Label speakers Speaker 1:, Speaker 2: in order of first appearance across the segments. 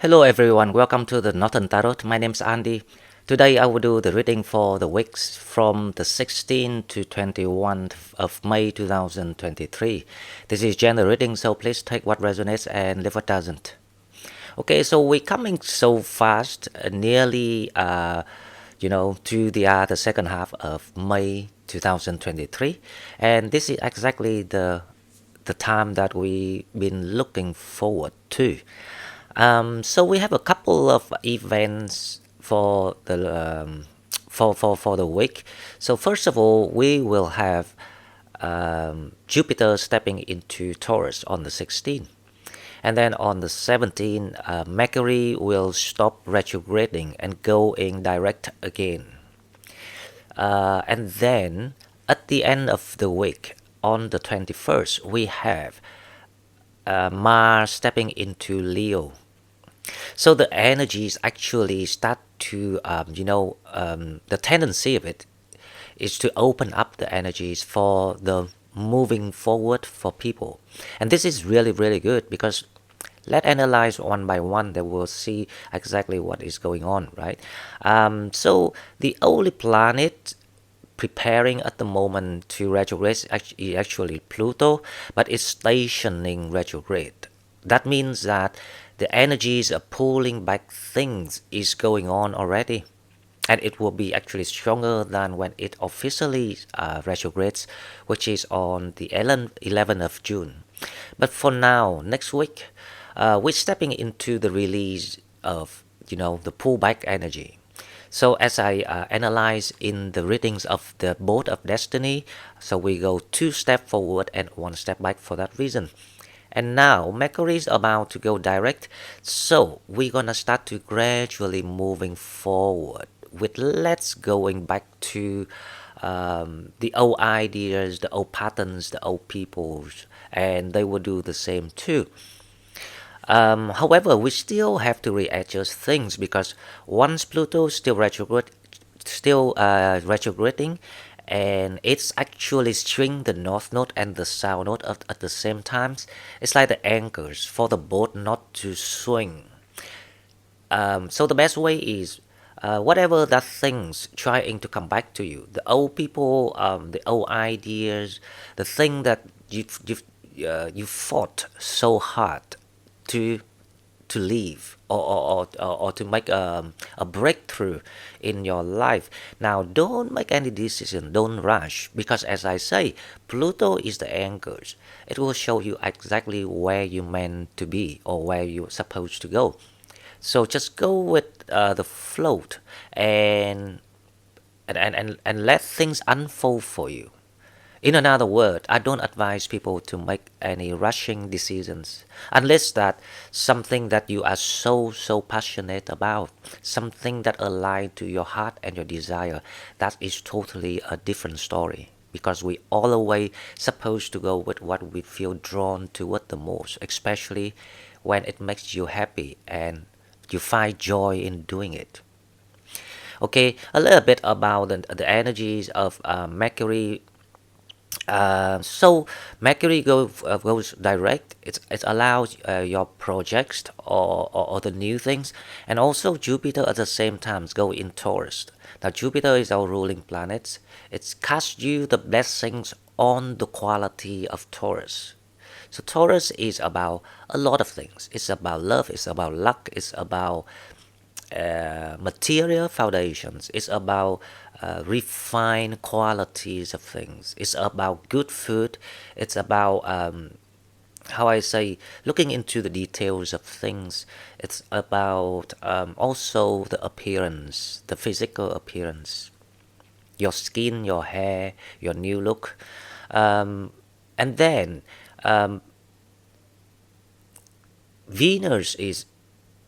Speaker 1: Hello everyone, welcome to the Northern Tarot. My name's Andy. Today I will do the reading for the weeks from the 16th to 21st of May 2023. This is general reading, so please take what resonates and leave what doesn't. Okay, so we're coming so fast, nearly, to the second half of May 2023, and this is exactly the time that we've been looking forward to. So we have a couple of events for the week. So first of all, we will have Jupiter stepping into Taurus on the 16th. And then on the 17th, Mercury will stop retrograding and going direct again. And then at the end of the week, on the 21st, we have Mars stepping into Leo. So the energies actually start to, the tendency of it is to open up the energies for the moving forward for people. And this is really, really good because let's analyze one by one, then we'll see exactly what is going on, right? So the only planet preparing at the moment to retrograde is actually Pluto, but it's stationing retrograde. That means that the energies of pulling back things is going on already, and it will be actually stronger than when it officially retrogrades, which is on the 11th of June. But for now, next week, we're stepping into the release of the pullback energy. So as I analyze in the readings of the Boat of Destiny, so we go 2 steps forward and 1 step back for that reason. And now Mercury is about to go direct, so we're gonna start to gradually moving forward with let's going back to the old ideas, the old patterns, the old peoples, and they will do the same too. However, we still have to readjust things because once Pluto still retrograding, and it's actually string the north node and the south node at the same times. It's like the anchors for the boat not to swing. So the best way is whatever that things trying to come back to you, the old people, the old ideas, the thing that you fought so hard to leave or to make a breakthrough in your life. Now, don't make any decision, don't rush, because as I say, Pluto is the anchors. It will show you exactly where you meant to be or where you're supposed to go. So just go with the float and let things unfold for you. In another word, I don't advise people to make any rushing decisions unless that something that you are so passionate about, something that aligns to your heart and your desire. That is totally a different story because we always supposed to go with what we feel drawn toward the most, especially when it makes you happy and you find joy in doing it. Okay, a little bit about the energies of Mercury. So Mercury goes direct. It allows your projects or the new things, and also Jupiter at the same time go in Taurus. Now Jupiter is our ruling planet. It casts you the blessings on the quality of Taurus. So Taurus is about a lot of things. It's about love. It's about luck. It's about material foundations. It's about refined qualities of things. It's about good food. It's about how I say looking into the details of things. It's about also the appearance, the physical appearance, your skin, your hair, your new look, and then Venus is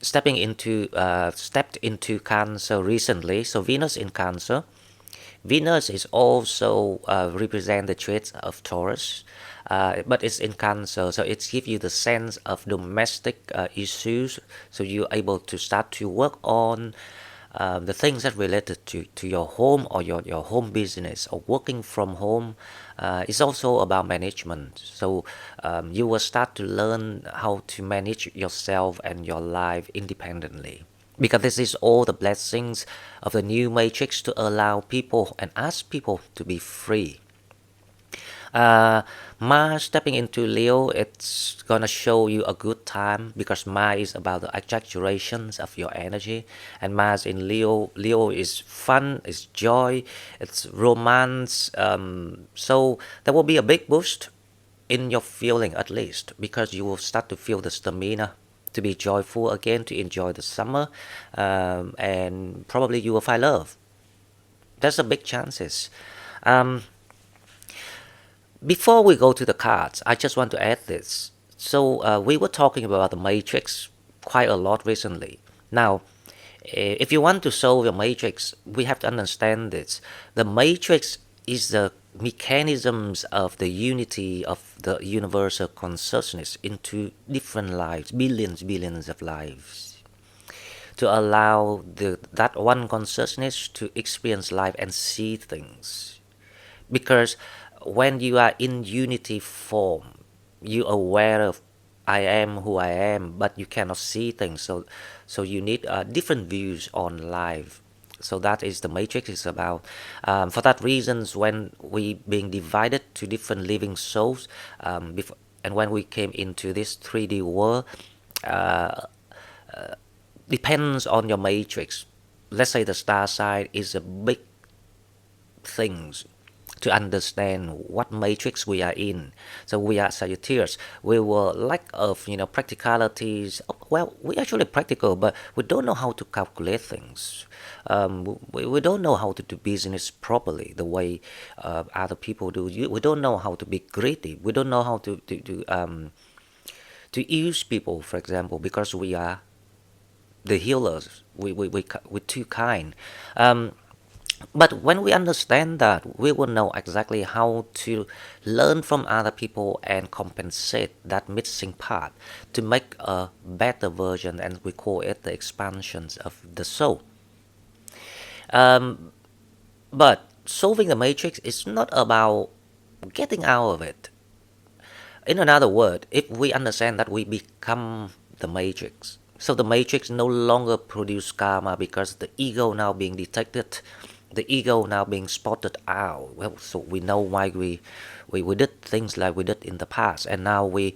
Speaker 1: stepped into Cancer recently. So Venus in Cancer. Venus is also represent the traits of Taurus, but it's in Cancer, so it gives you the sense of domestic issues. So you're able to start to work on the things that related to your home or your home business or working from home is also about management. So you will start to learn how to manage yourself and your life independently. Because this is all the blessings of the new matrix to allow people and ask people to be free. Uh, Mars stepping into Leo, it's gonna show you a good time because Mars is about the exaggerations of your energy, and Mars in Leo, Leo is fun, it's joy, it's romance. So there will be a big boost in your feeling at least because you will start to feel the stamina to be joyful again, to enjoy the summer, and probably you will find love. There's a big chances. Um, Before we go to the cards, I just want to add this. So we were talking about the matrix quite a lot recently. Now, if you want to solve your matrix, we have to understand this. The matrix is the mechanisms of the unity of the universal consciousness into different lives, billions of lives, to allow that one consciousness to experience life and see things. Because when you are in unity form, you are aware of I am who I am, but you cannot see things. So you need different views on life. So that is the matrix is about. For that reasons, when we being divided to different living souls, and when we came into this 3D world, uh, depends on your matrix. Let's say the star sign is a big things to understand what matrix we are in. So we are Sagittarius. We will lack of practicalities. Well, we actually practical, but we don't know how to calculate things. We don't know how to do business properly the way other people do. We don't know how to be greedy. We don't know how to use people, for example, because we are the healers. We're too kind. But when we understand that, we will know exactly how to learn from other people and compensate that missing part to make a better version, and we call it the expansions of the soul. Um, but solving the matrix is not about getting out of it. In another word, if we understand that we become the matrix, so the matrix no longer produce karma because the ego now being detected, the ego now being spotted out. Well, so we know why we did things like we did in the past, and now we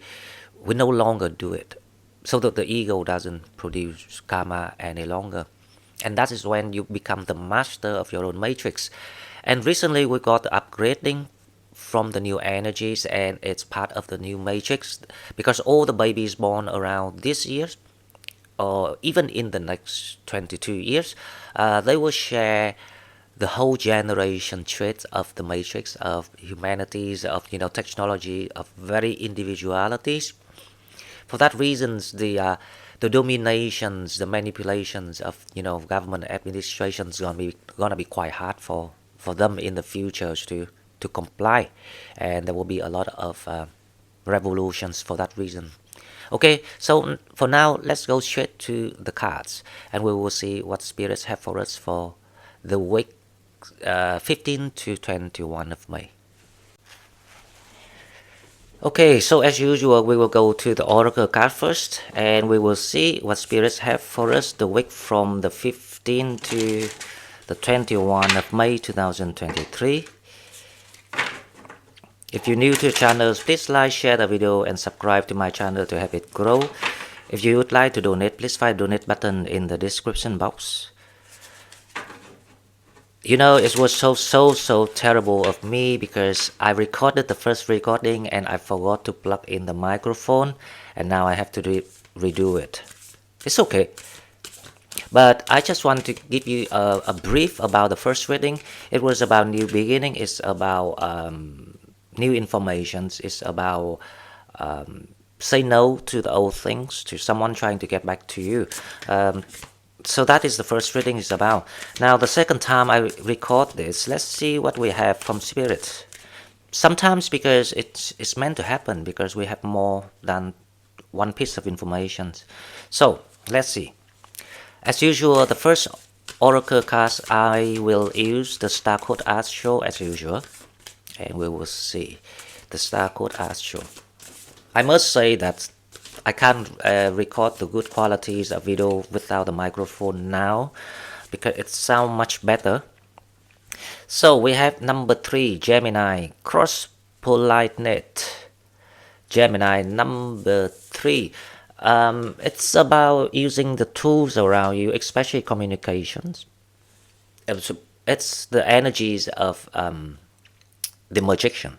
Speaker 1: no longer do it, so that the ego doesn't produce karma any longer. And that is when you become the master of your own matrix. And recently we got the upgrading from the new energies, and it's part of the new matrix because all the babies born around this year or even in the next 22 years, they will share the whole generation traits of the matrix of humanities, of technology, of very individualities. For that reasons, the dominations, the manipulations of government administrations gonna be quite hard for them in the future to comply, and there will be a lot of revolutions for that reason. Okay, so for now, let's go straight to the cards, and we will see what spirits have for us for the week 15 to 21 of May. Okay, so as usual, we will go to the oracle card first, and we will see what spirits have for us the week from the 15 to the 21 of May 2023. If you're new to the channel, please like, share the video, and subscribe to my channel to help it grow. If you would like to donate, please find the donate button in the description box. It was so terrible of me because I recorded the first recording and I forgot to plug in the microphone, and now I have to redo it. It's okay. But I just want to give you a brief about the first reading. It was about new beginning. It's about new informations. It's about say no to the old things, to someone trying to get back to you. So that is the first reading is about. Now the second time I record this, let's see what we have from spirit. Sometimes because it's meant to happen because we have more than one piece of information. So let's see. As usual, the first oracle cards, I will use the Star Code Astro as usual, and we will see the Star Code Astro. I must say that I can't record the good qualities of video without the microphone now because it sounds much better. So we have number 3, Gemini, cross politeness. Gemini number 3. It's about using the tools around you, especially communications. It's the energies of the magician.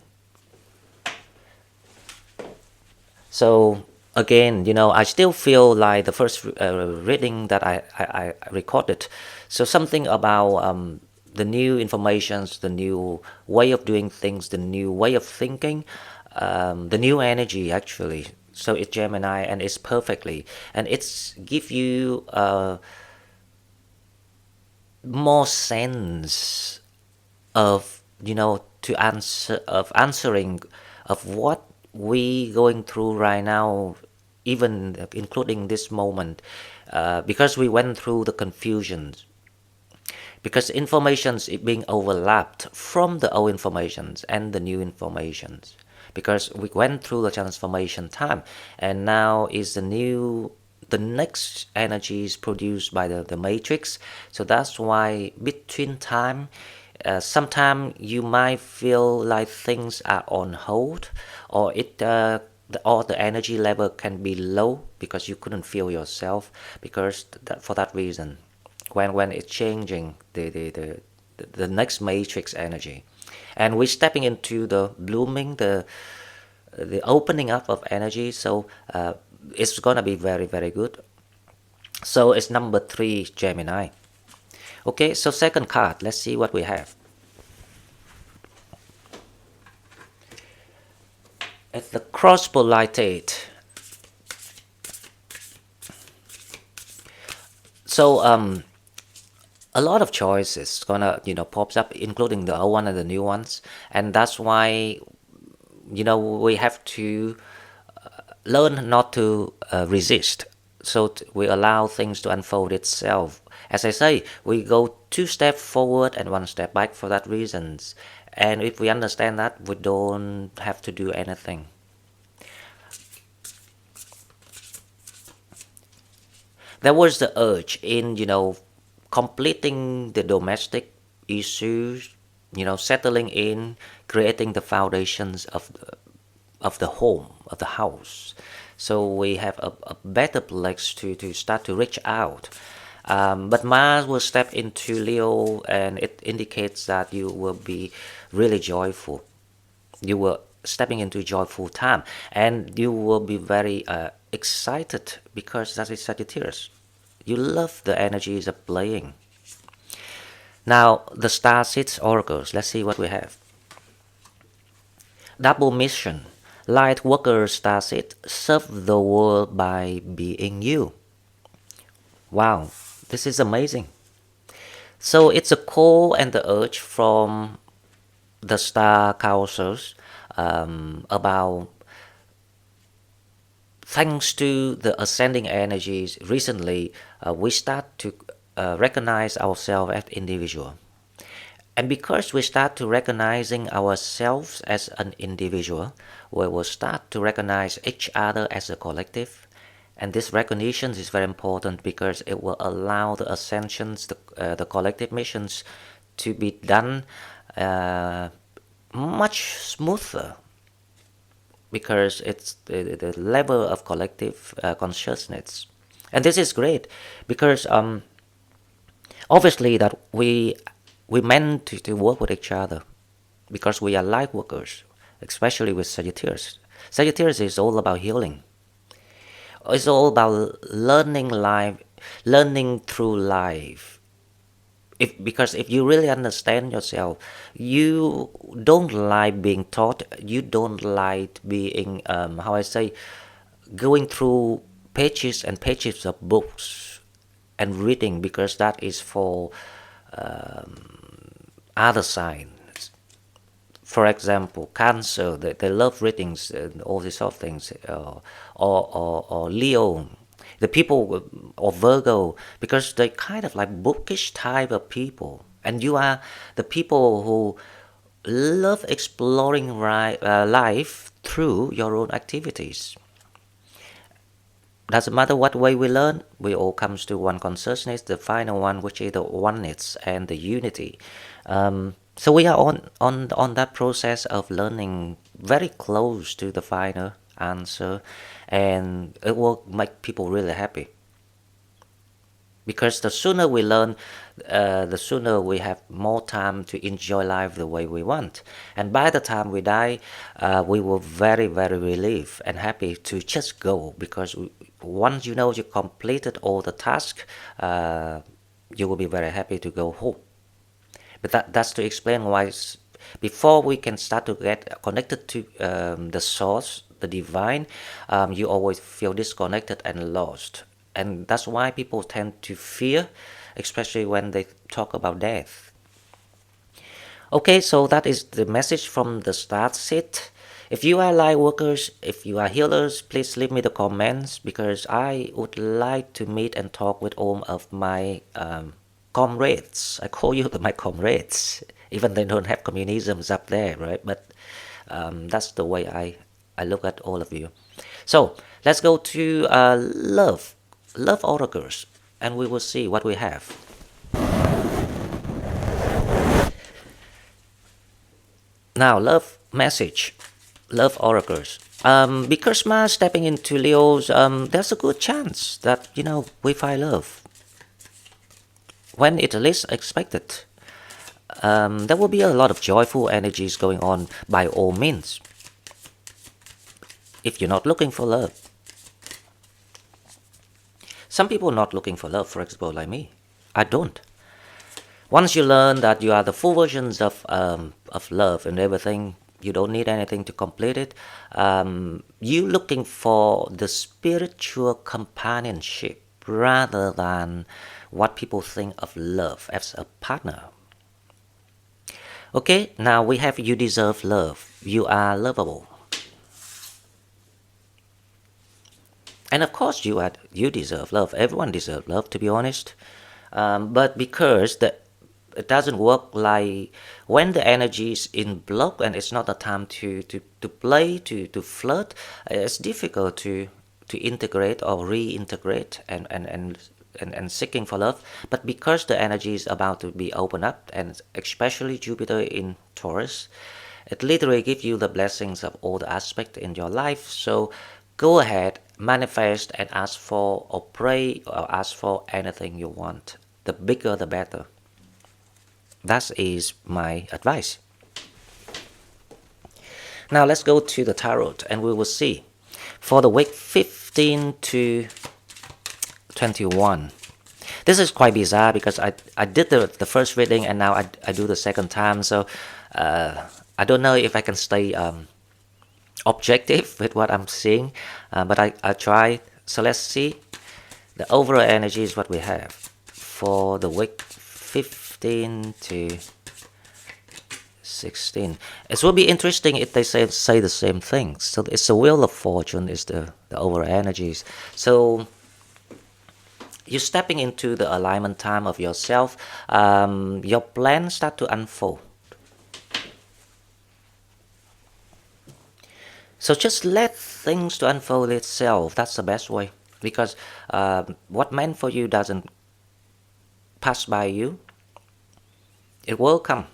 Speaker 1: So again, I still feel like the first reading that I recorded. So something about the new informations, the new way of doing things, the new way of thinking, the new energy actually. So it's Gemini and it's perfectly, and it's give you more sense of to answering of what we going through right now, even including this moment, because we went through the confusions, because informations is being overlapped from the old informations and the new informations, because we went through the transformation time, and now is the next energy is produced by the matrix. So that's why between time, sometimes you might feel like things are on hold, or the energy level can be low because you couldn't feel yourself, because for that reason, when it's changing the next matrix energy, and we're stepping into the blooming, the opening up of energy. So it's gonna be very, very good. So it's number 3, Gemini. Okay, so second card, let's see what we have. It's the cross polite. So a lot of choices gonna pops up, including the old one and the new ones, and that's why we have to learn not to resist. So we allow things to unfold itself. As I say, we go 2 steps forward and 1 step back for that reasons. And if we understand that, we don't have to do anything. There was the urge in, completing the domestic issues, settling in, creating the foundations of the home, of the house. So we have a better place to start to reach out. But Mars will step into Leo, and it indicates that you will be really joyful. You will stepping into joyful time, and you will be very excited because that is Sagittarius. You love the energies of playing. Now the star seeds oracles. Let's see what we have. Double mission. Light worker star seed, serve the world by being you. Wow, this is amazing. So it's a call and the urge from the star councils about, thanks to the ascending energies recently, we start to recognize ourselves as individual. And because we start to recognizing ourselves as an individual, we will start to recognize each other as a collective. And this recognition is very important because it will allow the ascensions, the collective missions to be done much smoother, because it's the level of collective consciousness. And this is great because obviously that we meant to work with each other, because we are light workers, especially with Sagittarius. Sagittarius is all about healing. It's all about learning life, learning through life. Because if you really understand yourself, you don't like being taught. You don't like being, going through pages and pages of books and reading, because that is for other signs. For example, Cancer, they love readings and all these sort of things, or Leo. The people or Virgo, because they kind of like bookish type of people, and you are the people who love exploring life through your own activities. Doesn't matter what way we learn, we all comes to one consciousness, the final one, which is the oneness and the unity. So we are on that process of learning very close to the final answer, and it will make people really happy. Because the sooner we learn, the sooner we have more time to enjoy life the way we want. And by the time we die, we will very, very relieved and happy to just go, because once you know you completed all the tasks, you will be very happy to go home. But that's to explain why before we can start to get connected to the source, the divine, you always feel disconnected and lost. And that's why people tend to fear, especially when they talk about death. Okay, so that is the message from the start sheet. If you are light workers, if you are healers, please leave me the comments, because I would like to meet and talk with all of my comrades. I call you my comrades, even they don't have communisms up there, right? But that's the way I look at all of you. So let's go to love oracles, and we will see what we have. Now, love message, love oracles. Because Mars stepping into Leo's, there's a good chance that we find love when it least expected. There will be a lot of joyful energies going on by all means. If you're not looking for love, some people are not looking for love, for example, like me. I don't. Once you learn that you are the full versions of love and everything, you don't need anything to complete it. You looking for the spiritual companionship rather than what people think of love as a partner. Okay, now we have you deserve love. You are lovable. And of course you deserve love. Everyone deserves love, to be honest. But because it doesn't work like when the energy is in block and it's not the time to play, to flirt, it's difficult to integrate or reintegrate and seeking for love. But because the energy is about to be opened up, and especially Jupiter in Taurus, it literally gives you the blessings of all the aspects in your life. So go ahead, manifest and ask for or pray or ask for anything you want. The bigger the better. That is my advice. Now let's go to the tarot and we will see. For the week 15 to 21. This is quite bizarre because I did the first reading and now I do the second time. So I don't know if I can stay objective with what I'm seeing. But I try. So let's see. The overall energy is what we have. For the week 15 to 16. It will be interesting if they say the same things. So it's the wheel of fortune is the overall energies. So you're stepping into the alignment time of yourself. Your plans start to unfold. So just let things to unfold itself. That's the best way. Because what meant for you doesn't pass by you. It will come.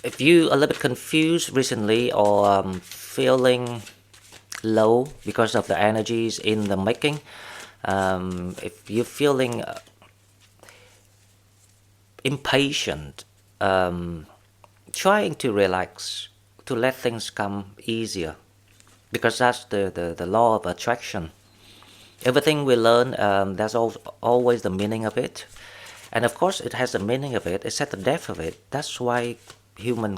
Speaker 1: If you are a little bit confused recently or feeling low because of the energies in the making, if you're feeling impatient, trying to relax, to let things come easier, because that's the law of attraction. Everything we learn, there's always the meaning of it. And of course it has the meaning of it, it's at the depth of it. That's why human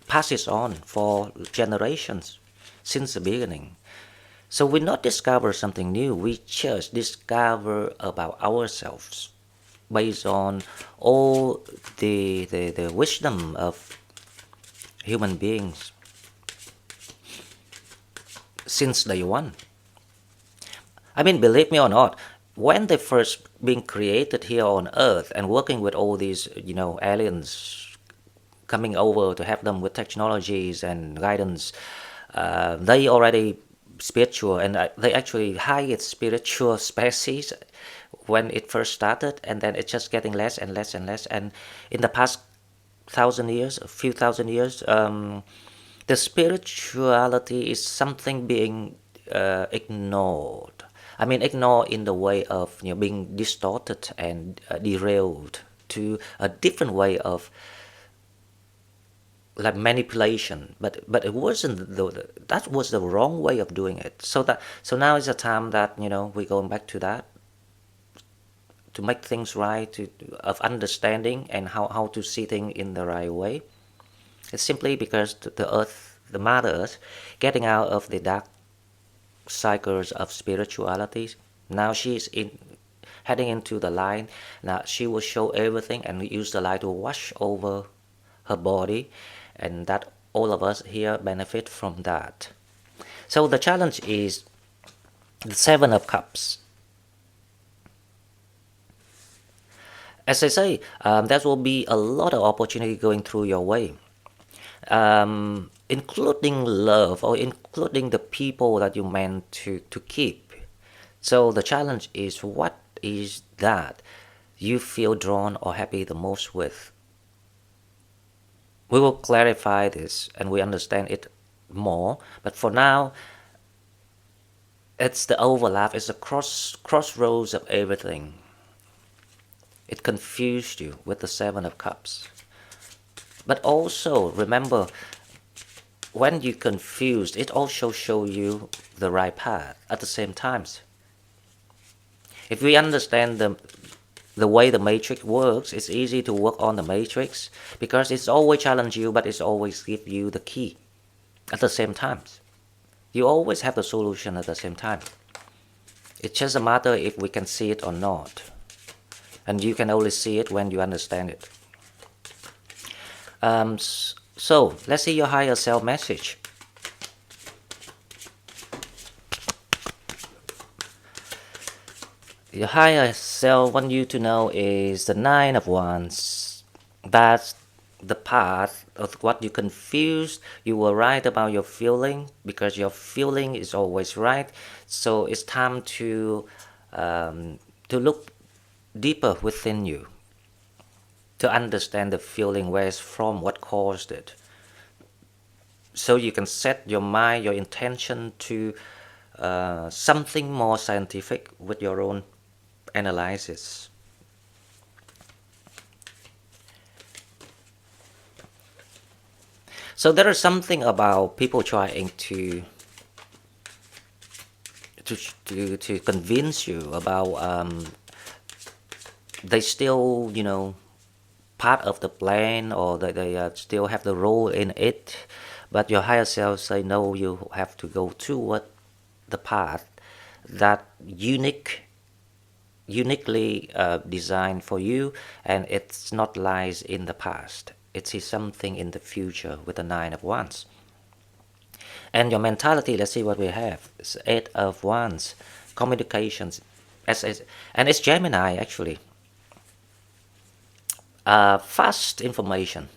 Speaker 1: passes on for generations since the beginning. So we not discover something new, we just discover about ourselves based on all the wisdom of human beings. since day one. I mean, believe me or not, when they first being created here on Earth and working with all these, aliens coming over to help them with technologies and guidance, they already spiritual, and they actually highest spiritual species when it first started, and then it's just getting less and less and less. And in the past thousand years, a few thousand years, the spirituality is something being ignored. I mean, ignored in the way of being distorted and derailed to a different way of like manipulation. But it wasn't that was the wrong way of doing it. So now is a time that we're going back to that, to make things right, of understanding and how to see things in the right way. It's simply because the earth, the mother earth, getting out of the dark cycles of spirituality. Now she's heading into the light. Now she will show everything and use the light to wash over her body, and that all of us here benefit from that. So the challenge is the Seven of Cups. As I say, there will be a lot of opportunity going through your way, including love, or including the people that you meant to keep. So the challenge is, what is that you feel drawn or happy the most with? We will clarify this and we understand it more, but for now, it's the overlap, it's the crossroads of everything. It confused you with the Seven of Cups. But also remember, when you confused, it also show you the right path at the same times. If we understand the way the matrix works, it's easy to work on the matrix because it's always challenge you, but it's always give you the key at the same time. You always have the solution at the same time. It's just a matter if we can see it or not. And you can only see it when you understand it. So let's see your higher self message. Your higher self want you to know is the Nine of Wands. That's the path of what you confused. You were right about your feeling because your feeling is always right. So it's time to look deeper within you, to understand the feeling, where it's from, what caused it. So you can set your mind, your intention to something more scientific with your own analysis. So there is something about people trying to convince you about they still part of the plan, or they still have the role in it, but your higher self say no, you have to go toward the path that uniquely designed for you, and it's not lies in the past. It is something in the future with the Nine of Wands. And your mentality, let's see what we have. It's Eight of Wands, communications, and it's Gemini actually. Fast information,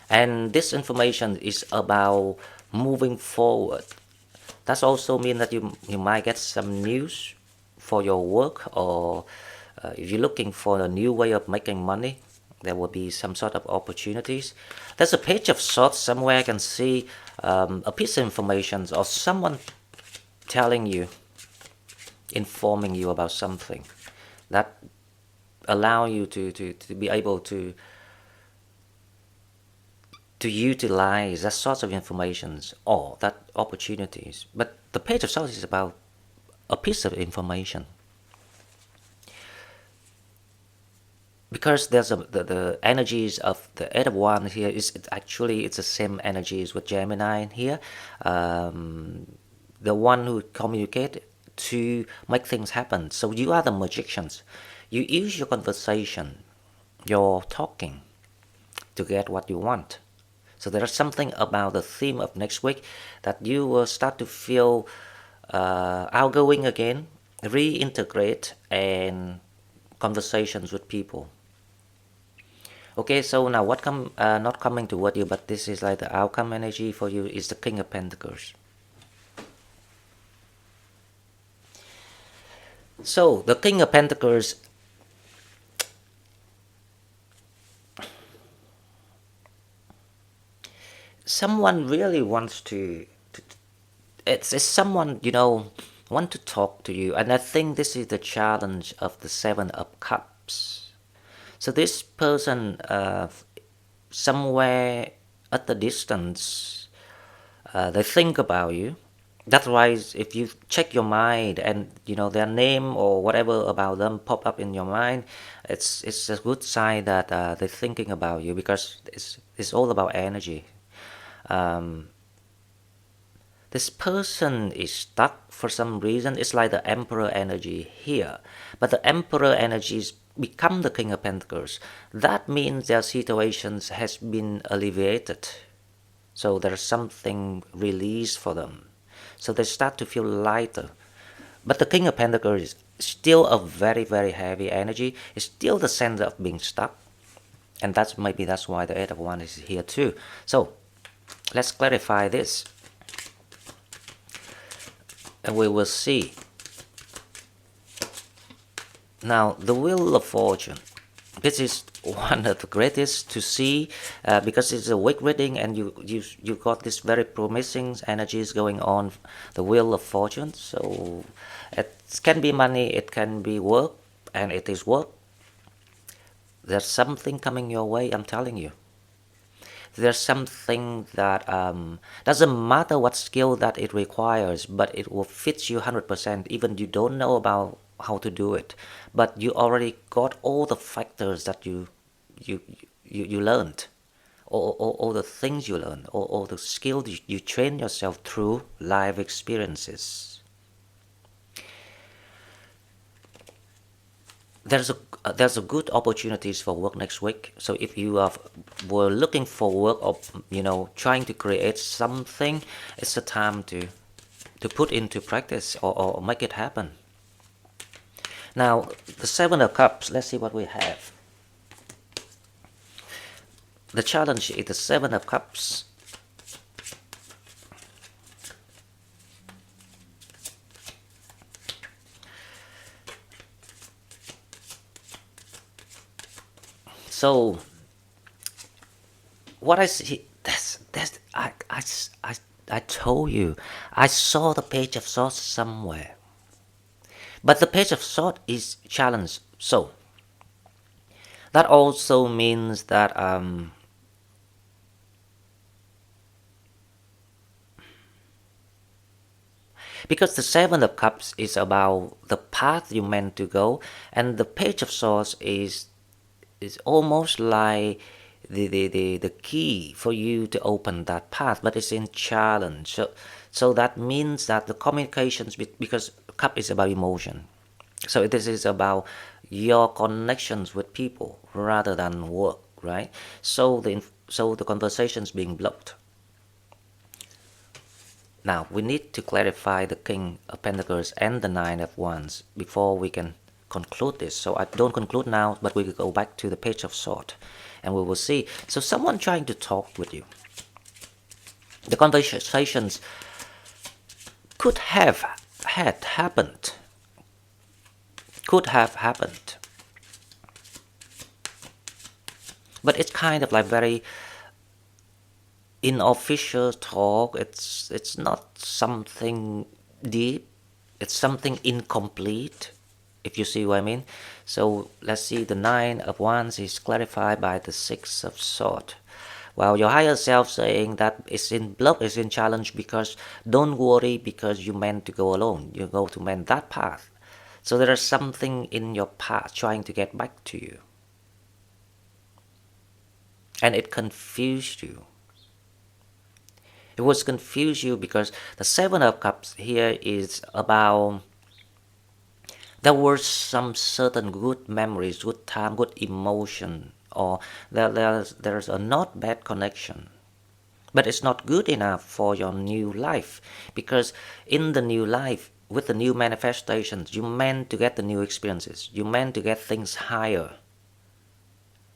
Speaker 1: and this information is about moving forward. That also means that you might get some news for your work, or if you're looking for a new way of making money, there will be some sort of opportunities. There's a Page of Swords somewhere. I can see a piece of information, or someone telling you, informing you about something that allow you to be able to utilize that sort of information or that opportunities. But the Page of Swords is about a piece of information, because there's the energies of the Eight of Wands here is it's the same energies with Gemini here, the one who communicate to make things happen. So you are the magicians. You use your conversation, your talking, to get what you want. So there's something about the theme of next week that you will start to feel outgoing again, reintegrate, and conversations with people. Okay, so now what not coming toward you, but this is like the outcome energy for you is the King of Pentacles. So the King of Pentacles, someone really wants to it's someone, want to talk to you, and I think this is the challenge of the Seven of Cups. So this person, somewhere at the distance, they think about you. That's why if you check your mind and their name or whatever about them pop up in your mind, it's a good sign that they're thinking about you, because it's all about energy. Um, this person is stuck for some reason. It's like the Emperor energy here, but the Emperor energies become the King of Pentacles. That means their situations has been alleviated. So there's something released for them. So they start to feel lighter. But the King of Pentacles is still a very, very heavy energy. It's still the center of being stuck. And that's why the Eight of Wands is here too. So let's clarify this. And we will see. Now, the Wheel of Fortune. This is one of the greatest to see, because it's a weak reading, and you got this very promising energies going on. The Wheel of Fortune. So it can be money, it can be work, and it is work. There's something coming your way, I'm telling you. There's something that doesn't matter what skill that it requires, but it will fit you 100%. Even you don't know about how to do it, but you already got all the factors that you learned, all the things you learned, all the skills you train yourself through life experiences. There's a good opportunities for work next week. So if you were looking for work, or trying to create something, it's a time to put into practice, or make it happen. Now the Seven of Cups, let's see what we have. The challenge is the Seven of Cups. So what I see, I told you, I saw the Page of Swords somewhere, but the Page of Swords is challenge. So that also means that because the Seven of Cups is about the path you meant to go, and the Page of Swords is almost like the key for you to open that path, but it's in challenge. So that means that the communications, because cup is about emotion, so this is about your connections with people rather than work, right? So the conversations being blocked. Now we need to clarify the King of Pentacles and the Nine of Wands before we can conclude this. So I don't conclude now, but we will go back to the Page of Swords and we will see. So someone trying to talk with you. The conversations could have happened. Could have happened. But it's kind of like very unofficial talk. It's not something deep. It's something incomplete, if you see what I mean. So let's see, the Nine of Wands is clarified by the Six of Swords. Well, your higher self saying that it's in block, it's in challenge, because don't worry, because you meant to go alone. You go to mend that path. So there is something in your path trying to get back to you. And it confused you. It was confused you because the Seven of Cups here is about there were some certain good memories, good time, good emotion, or there's a not bad connection. but it's not good enough for your new life, because in the new life, with the new manifestations, you meant to get the new experiences, you meant to get things higher.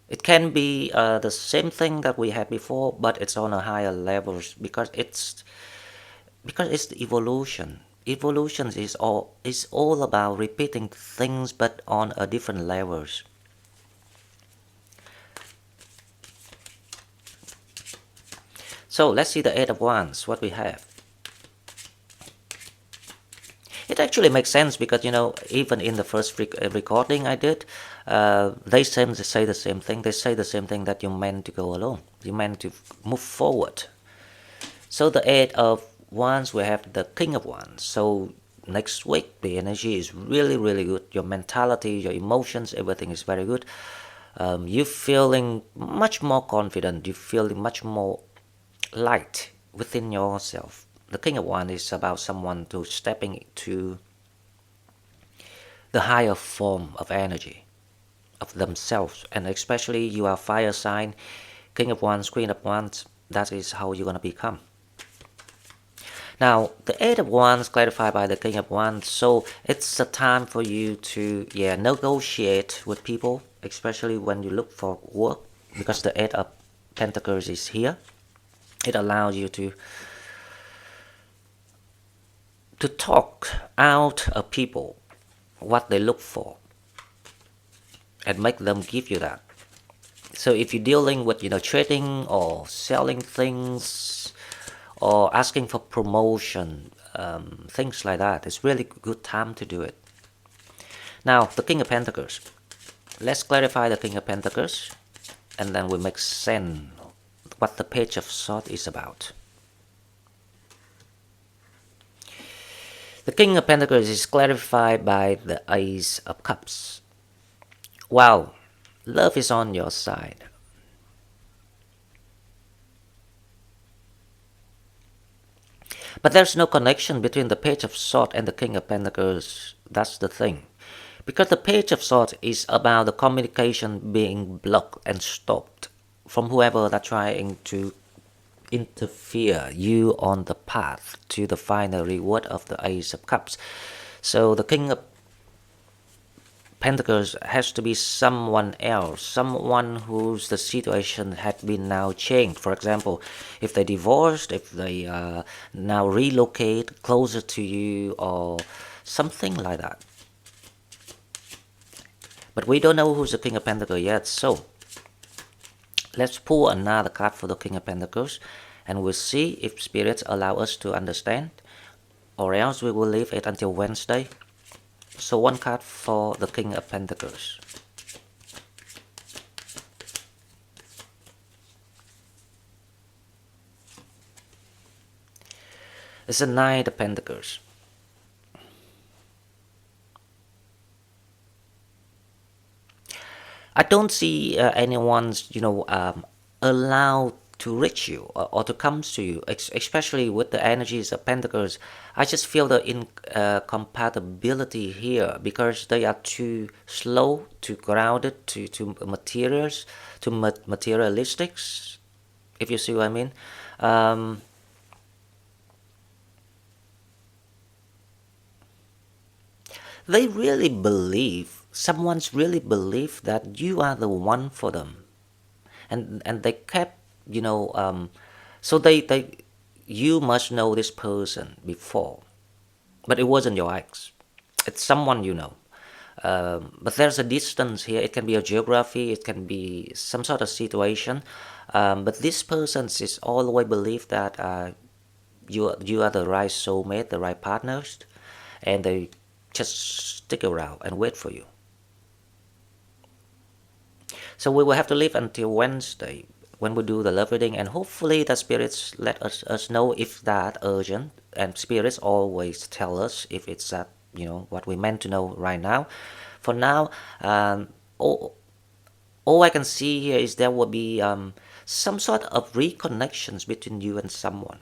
Speaker 1: It can be the same thing that we had before, but it's on a higher levels, because it's the evolution. Evolution is all about repeating things, but on a different levels. So let's see the Eight of Wands, what we have. It actually makes sense because, even in the first recording I did, they seem to say the same thing. They say the same thing, that you meant to go alone. You meant to move forward. So the Eight of Wands, we have the King of Wands. So next week, the energy is really, really good. Your mentality, your emotions, everything is very good. You're feeling much more confident. You're feeling much more light within yourself. The King of Wands is about someone to stepping to the higher form of energy of themselves, and especially you are fire sign, King of Wands, Queen of Wands. That is how you're gonna become. Now the Eight of Wands clarified by the King of Wands, so it's a time for you to negotiate with people, especially when you look for work, because the Eight of Pentacles is here. It allows you to talk out of people what they look for and make them give you that. So if you're dealing with trading or selling things or asking for promotion, things like that, it's really good time to do it. Now the King of Pentacles, let's clarify the King of Pentacles, and then we make sense what the Page of Swords is about. The King of Pentacles is clarified by the Ace of Cups. Wow, love is on your side. But there's no connection between the Page of Swords and the King of Pentacles. That's the thing. Because the Page of Swords is about the communication being blocked and stopped from whoever that's trying to interfere you on the path to the final reward of the Ace of Cups. So the King of Pentacles has to be someone else, someone whose the situation had been now changed. For example, if they divorced, if they now relocate closer to you, or something like that. But we don't know who's the King of Pentacles yet, so let's pull another card for the King of Pentacles, and we'll see if spirits allow us to understand, or else we will leave it until Wednesday. So one card for the King of Pentacles. It's a Knight of Pentacles. I don't see anyone's, allowed to reach you, or to come to you, especially with the energies of Pentacles. I just feel the incompatibility here, because they are too slow, too grounded, to materials, to materialistics, if you see what I mean. They really believe, someone's really believe that you are the one for them, and they kept, so they you must know this person before, but it wasn't your ex. It's someone you know. But there's a distance here. It can be a geography, it can be some sort of situation. But this person is always believe that you are the right soulmate, the right partners, and they just stick around and wait for you. So we will have to leave until Wednesday when we do the love reading, and hopefully the spirits let us know if that urgent, and spirits always tell us if it's that, what we meant to know right now. For now, all I can see here is there will be some sort of reconnections between you and someone.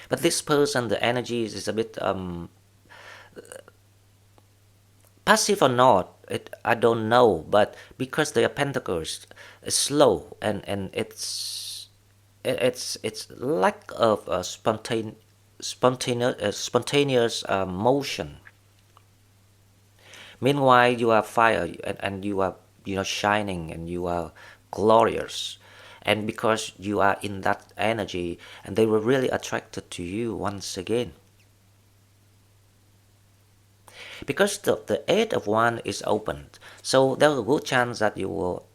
Speaker 1: But this person, the energy is a bit passive or not, I don't know, but because the pentacles is slow, and it's lack of spontaneous motion. Meanwhile, you are fire, and you are, shining, and you are glorious. And because you are in that energy, and they were really attracted to you once again. Because the Eight of Wands is open, so there's a good chance that you will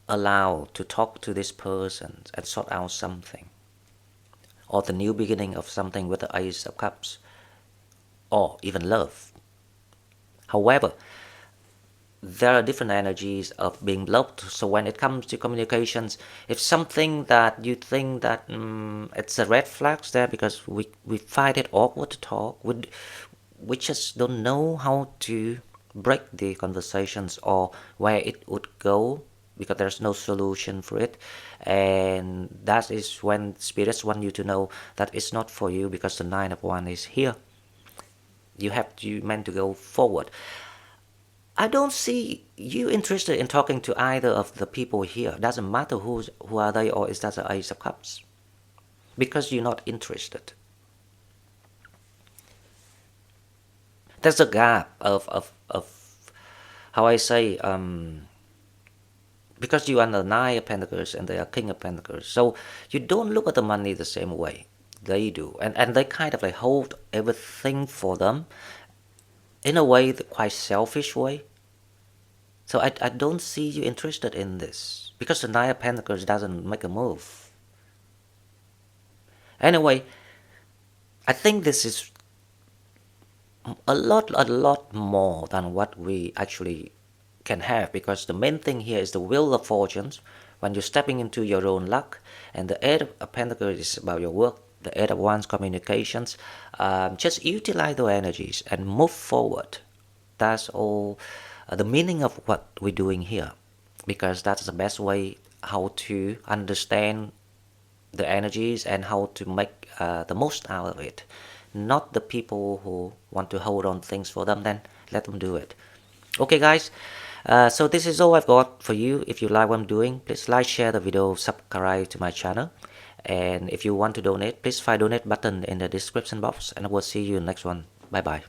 Speaker 1: allow to talk to this person and sort out something, or the new beginning of something with the Ace of Cups, or even love. However, there are different energies of being blocked. So when it comes to communications, if something that you think that it's a red flags there, because we find it awkward to talk, we just don't know how to break the conversations or where it would go, because there's no solution for it. And that is when spirits want you to know that it's not for you, because the Nine of Wands is here. You have to meant to go forward. I don't see you interested in talking to either of the people here. Doesn't matter who are they, or is that the Ace of Cups, because you're not interested. There's a gap of how I say, because you are the Nine of Pentacles and they are King of Pentacles, so you don't look at the money the same way they do, and they kind of like hold everything for them in a way, the quite selfish way. So I don't see you interested in this, because the Nine of Pentacles doesn't make a move. Anyway, I think this is a lot more than what we actually can have, because the main thing here is the Wheel of Fortunes, when you're stepping into your own luck, and the Eight of Pentacles is about your work, the Eight of Wands communications. Just utilize those energies and move forward. That's all the meaning of what we're doing here, because that's the best way how to understand the energies and how to make the most out of it. Not the people who want to hold on things for them, then let them do it. Okay guys, so this is all I've got for you. If you like what I'm doing, please like, share the video, subscribe to my channel. And if you want to donate, please find donate button in the description box, and I will see you in the next one. Bye bye.